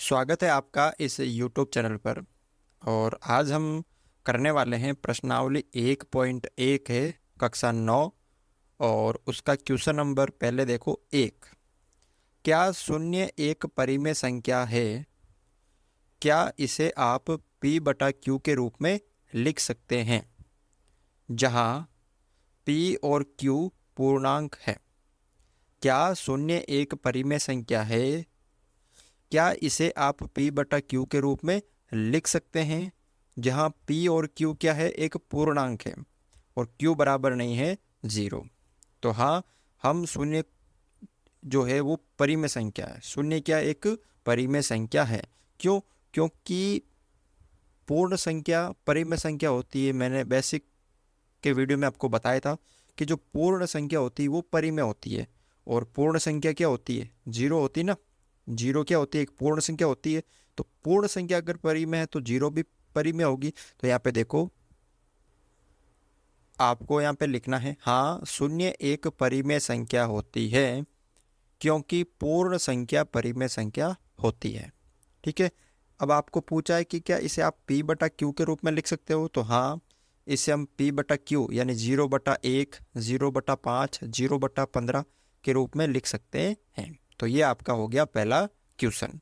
स्वागत है आपका इस YouTube चैनल पर। और आज हम करने वाले हैं प्रश्नावली 1.1 है, कक्षा 9। और उसका क्वेश्चन नंबर पहले देखो 1। क्या शून्य एक परिमेय संख्या है? क्या इसे आप P बटा Q के रूप में लिख सकते हैं, जहां P और Q पूर्णांक है? क्या शून्य एक परिमेय संख्या है? क्या इसे आप P बटा Q के रूप में लिख सकते हैं, जहां P और Q क्या है? एक पूर्णांक है और Q बराबर नहीं है 0। तो हाँ, हम शून्य जो है वो परिमेय संख्या है। शून्य क्या एक परिमेय संख्या है। क्यों? क्योंकि पूर्ण संख्या परिमेय संख्या होती है। मैंने बेसिक के वीडियो में आपको बताया था कि जो पूर्ण संख्या होती है वो परिमेय होती है। और पूर्ण संख्या क्या होती है? 0 होती है ना। 0 क्या होती है? एक पूर्ण संख्या होती है। तो पूर्ण संख्या अगर परिमेय है तो 0 भी परिमेय होगी। तो यहाँ पे देखो, आपको यहाँ पे लिखना है हाँ, शून्य एक परिमेय संख्या होती है क्योंकि पूर्ण संख्या परिमेय संख्या होती है। ठीक है। अब आपको पूछा है कि क्या इसे आप P बटा Q के रूप में लिख सकते हो? तो हाँ, इसे हम P बटा Q यानी 0/1, 0/5, 0/15 के रूप में लिख सकते हैं। तो ये आपका हो गया पहला क्वेश्चन।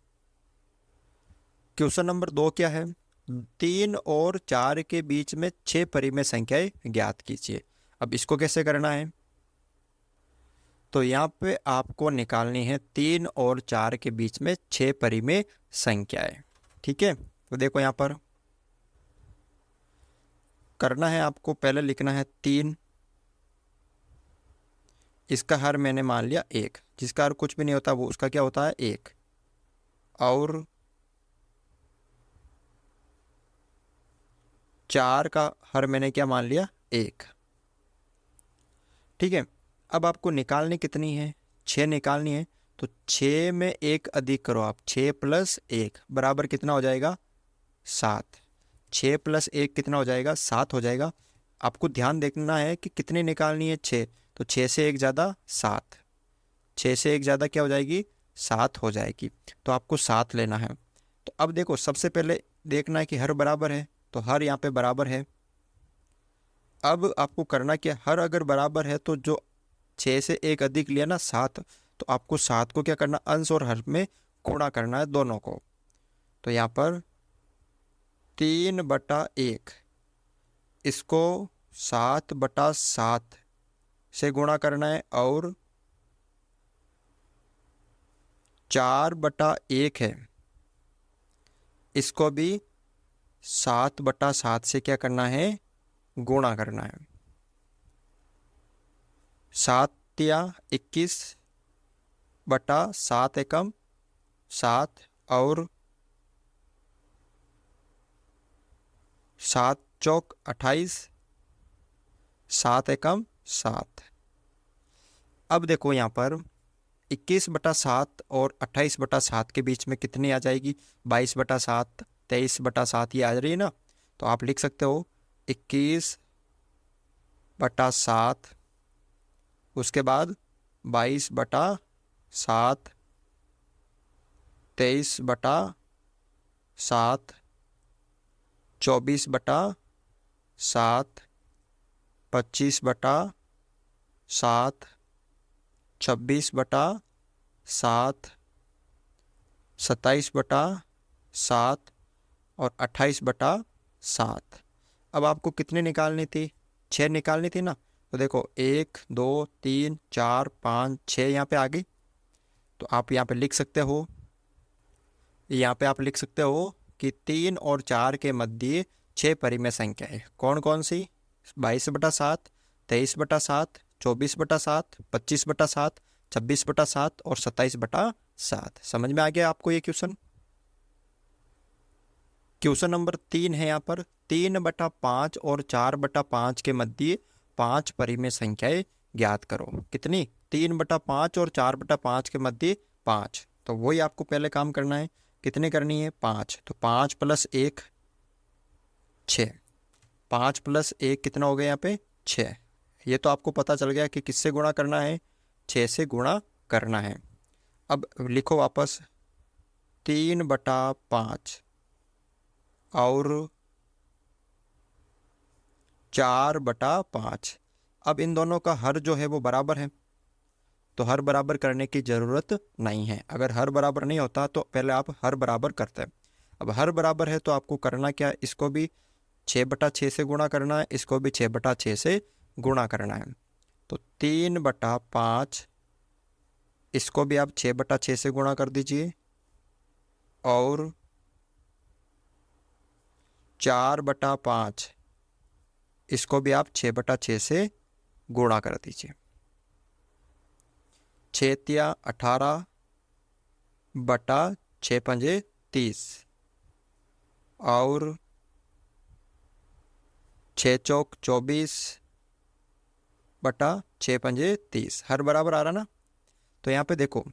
क्वेश्चन नंबर 2 क्या है? 3 और 4 के बीच में 6 परिमेय संख्याएं ज्ञात कीजिए। अब इसको कैसे करना है? तो यहाँ पे आपको निकालनी है 3 और 4 के बीच में 6 परिमेय संख्याएं। ठीक है। तो देखो यहाँ पर करना है, आपको पहले लिखना है 3। इसका हर मैंने मान लिया 1। जिसका हर कुछ भी नहीं होता वो उसका क्या होता है? 1। और 4 का हर मैंने क्या मान लिया? 1। ठीक है। अब आपको निकालनी कितनी है? 6 निकालनी है। तो 6 में 1 अधिक करो आप। 6 + 1 बराबर कितना हो जाएगा? 7। 6 + 1 कितना हो जाएगा? 7 हो जाएगा। आपको ध्यान देखना है कि कितनी निकालनी है? 6। तो 6 से 1 ज़्यादा 7। 6 से 1 ज़्यादा क्या हो जाएगी? 7 हो जाएगी। तो आपको 7 लेना है। तो अब देखो, सबसे पहले देखना है कि हर बराबर है। तो हर यहाँ पे बराबर है। अब आपको करना क्या? हर अगर बराबर है तो जो 6 से 1 अधिक लिया ना 7, तो आपको 7 को क्या करना? अंश और हर में गुणा करना है दोनों को। तो यहाँ पर 3/1 इसको 7/7 से गुणा करना है। और 4/1 है, इसको भी 7/7 से क्या करना है? गुणा करना है। 7 या 21/7 एकम 7 और 7 चौक 28, 7 एकम 7। अब देखो यहाँ पर 21/7 और 28/7 के बीच में कितनी आ जाएगी? 22/7, 23/7 ये आ रही है ना। तो आप लिख सकते हो 21/7, उसके बाद 22/7, 23/7, 24/7, 25/7, 26/7, 27/7 और 28/7। अब आपको कितने निकालनी थी? 6 निकालनी थी ना। तो देखो 1, 2, 3, 4, 5, 6 यहाँ पे आ गई। तो आप यहाँ पे लिख सकते हो, यहाँ पे आप लिख सकते हो कि 3 और 4 के मध्य 6 परिमेय संख्या है। कौन कौन सी? 22/7, 23/7, 24/7, 25/7, 26/7 और 27/7। समझ में आ गया आपको ये क्वेश्चन? क्वेश्चन नंबर 3 है यहाँ पर 3/5 और 4/5 के मध्य 5 परिमेय संख्याएं ज्ञात करो। कितनी? 3/5 और 4/5 के मध्य 5। तो वही आपको पहले काम करना है। कितनी करनी है? 5। तो 5 + 1 6। 5 + 1 कितना हो गया यहाँ पे? 6। ये तो आपको पता चल गया कि किससे गुणा करना है? 6 से गुणा करना है। अब लिखो वापस 3/5 और 4/5। अब इन दोनों का हर जो है वो बराबर है, तो हर बराबर करने की ज़रूरत नहीं है। अगर हर बराबर नहीं होता तो पहले आप हर बराबर करते हैं। अब हर बराबर है तो आपको करना क्या है, इसको भी 6/6 से गुणा करना है, इसको भी 6/6 से गुणा करना है। तो 3/5 इसको भी आप 6/6 से गुणा कर दीजिए और 4/5 इसको भी आप 6/6 से गुणा कर दीजिए। 6×18 बटा 6×5 30 और 6×4 = 24 बटा 6×5 30। हर बराबर आ रहा ना। तो यहाँ पे देखो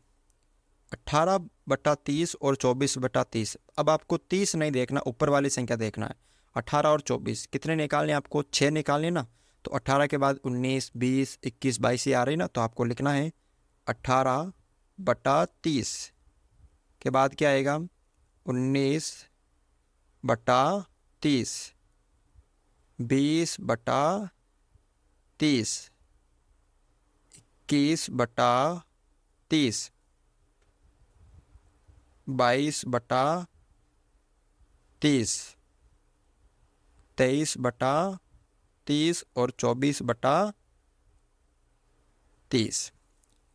18/30 और 24/30। अब आपको 30 नहीं देखना, ऊपर वाली संख्या देखना है। 18 और 24 कितने निकालने, आपको 6 निकालने ना। तो 18 के बाद 19, 20, 21, 22 ये आ रही ना, तो आपको लिखना है 18/30 के बाद क्या आएगा 19/30, 20/30, 21/30, 22/30, 23/30 और 24/30।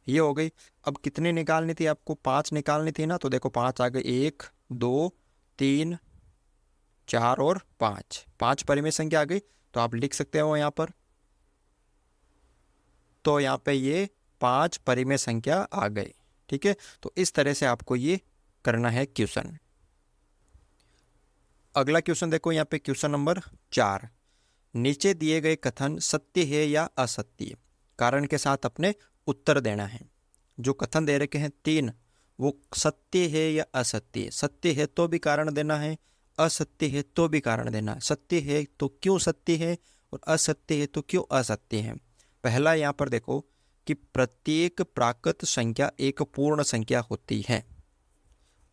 ये हो गई। अब कितनी निकालनी थी आपको, 5 निकालनी थी ना। तो देखो 5 आ गए, 1, 2, 3, 4 और 5। 5 परिमेय संख्या आ गई, तो आप लिख सकते हो यहाँ पर। तो यहाँ पे ये 5 परिमेय संख्या आ गई। ठीक है, तो इस तरह से आपको ये करना है क्वेश्चन। अगला क्वेश्चन देखो, यहाँ पे क्वेश्चन नंबर 4। नीचे दिए गए कथन सत्य है या असत्य, कारण के साथ अपने उत्तर देना है। जो कथन दे रखे हैं 3, वो सत्य है या असत्य है। सत्य है तो भी कारण देना है, असत्य है तो भी कारण देना है। सत्य है तो क्यों सत्य है और असत्य है तो क्यों असत्य है। पहला यहाँ पर देखो कि प्रत्येक प्राकृत संख्या एक पूर्ण संख्या होती है।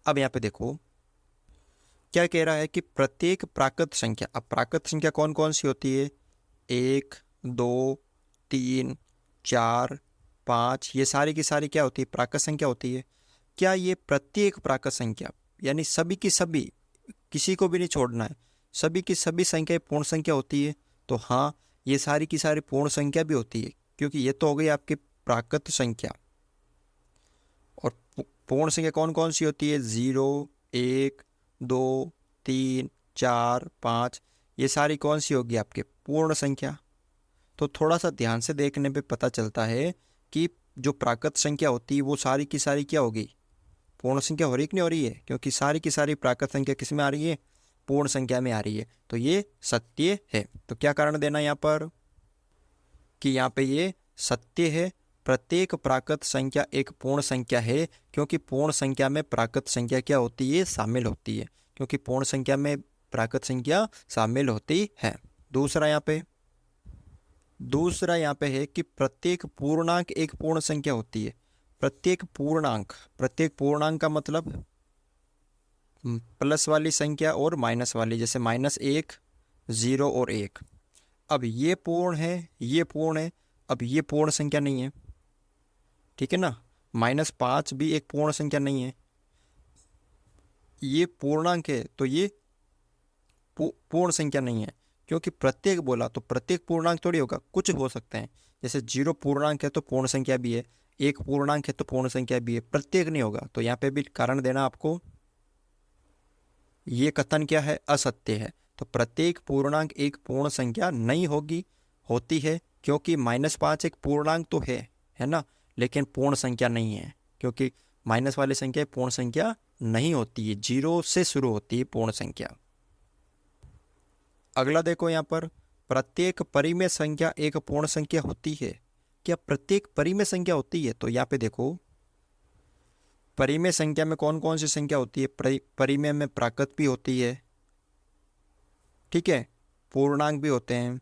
अब यहाँ पे देखो क्या कह रहा है कि प्रत्येक प्राकृत संख्या। अब प्राकृत संख्या कौन कौन सी होती है, 1, 2, 3, 4, 5, ये सारी की सारी क्या होती है, प्राकृत संख्या होती है। क्या ये प्रत्येक प्राकृत संख्या यानी सभी की सभी, किसी को भी नहीं छोड़ना है, सभी की सभी संख्याएं पूर्ण संख्या होती है। तो हाँ, ये सारी की सारी पूर्ण संख्या भी होती है, क्योंकि ये तो हो गई आपकी प्राकृत संख्या। और पूर्ण संख्या कौन कौन सी होती है, 0, 1, 2, 3, 4, 5, ये सारी कौन सी होगी आपके पूर्ण संख्या। तो थोड़ा सा ध्यान से देखने पे पता चलता है कि जो प्राकृत संख्या होती है वो सारी की सारी क्या होगी, पूर्ण संख्या हो रही कि नहीं हो रही है, क्योंकि सारी की सारी प्राकृत संख्या किस में आ रही है, पूर्ण संख्या में आ रही है। तो ये सत्य है। तो क्या कारण देना यहाँ पर कि यहाँ पे ये सत्य है। प्रत्येक प्राकृत संख्या एक पूर्ण संख्या है, क्योंकि पूर्ण संख्या में प्राकृत संख्या क्या होती है, शामिल होती है। क्योंकि पूर्ण संख्या में प्राकृत संख्या शामिल होती है। दूसरा यहाँ पे है कि प्रत्येक पूर्णांक एक पूर्ण संख्या होती है। प्रत्येक पूर्णांक का मतलब प्लस वाली संख्या और माइनस वाली, जैसे -1, 0 और 1। अब ये पूर्ण है, ये पूर्ण है। अब ये पूर्ण संख्या नहीं है, ठीक है ना। -5 भी एक पूर्ण संख्या नहीं है, ये पूर्णांक है, तो ये पूर्ण संख्या नहीं है। क्योंकि प्रत्येक बोला तो प्रत्येक पूर्णांक थोड़ी होगा, कुछ हो सकते हैं। जैसे 0 पूर्णांक है तो पूर्ण संख्या भी है, 1 पूर्णांक है तो पूर्ण संख्या भी है, प्रत्येक नहीं होगा। तो यहाँ पे भी कारण देना आपको, ये कथन क्या है, असत्य है। तो प्रत्येक पूर्णांक एक पूर्ण संख्या नहीं होगी, होती है। क्योंकि -5 एक पूर्णांक तो है ना, लेकिन पूर्ण संख्या नहीं है। क्योंकि माइनस वाली संख्या पूर्ण संख्या नहीं होती है, 0 से शुरू होती है पूर्ण संख्या। अगला देखो यहाँ पर, प्रत्येक परिमेय संख्या एक पूर्ण संख्या होती है। क्या प्रत्येक परिमेय संख्या होती है। तो यहाँ पे देखो परिमेय संख्या में कौन कौन सी संख्या होती है, परिमेय में प्राकृत भी होती है, ठीक है, पूर्णांक भी होते हैं,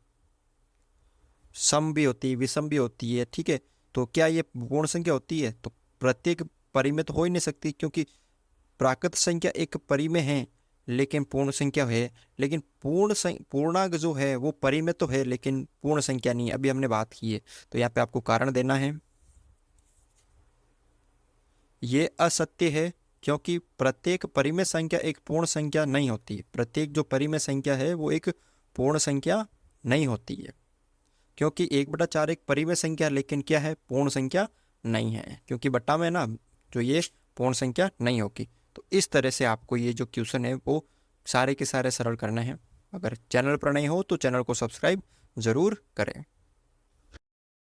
सम भी होती है, विषम भी होती है, ठीक है। तो क्या ये पूर्ण संख्या होती है। तो प्रत्येक परिमेय तो हो ही नहीं सकती, क्योंकि प्राकृत संख्या एक परी में है लेकिन पूर्ण संख्या है, लेकिन पूर्णांक जो है वो परी में तो है लेकिन पूर्ण संख्या नहीं है, अभी हमने बात की है। तो यहाँ पे आपको कारण देना है। ये असत्य है क्योंकि प्रत्येक परिमेय संख्या एक पूर्ण संख्या नहीं होती है। प्रत्येक जो परिमेय संख्या है वो एक पूर्ण संख्या नहीं होती है, क्योंकि 1/4 एक परिमेय संख्या लेकिन क्या है, पूर्ण संख्या नहीं है, क्योंकि बट्टा में ना जो ये पूर्ण संख्या नहीं होगी। तो इस तरह से आपको ये जो क्वेश्चन है वो सारे के सारे सरल करने हैं। अगर चैनल पर नहीं हो तो चैनल को सब्सक्राइब ज़रूर करें।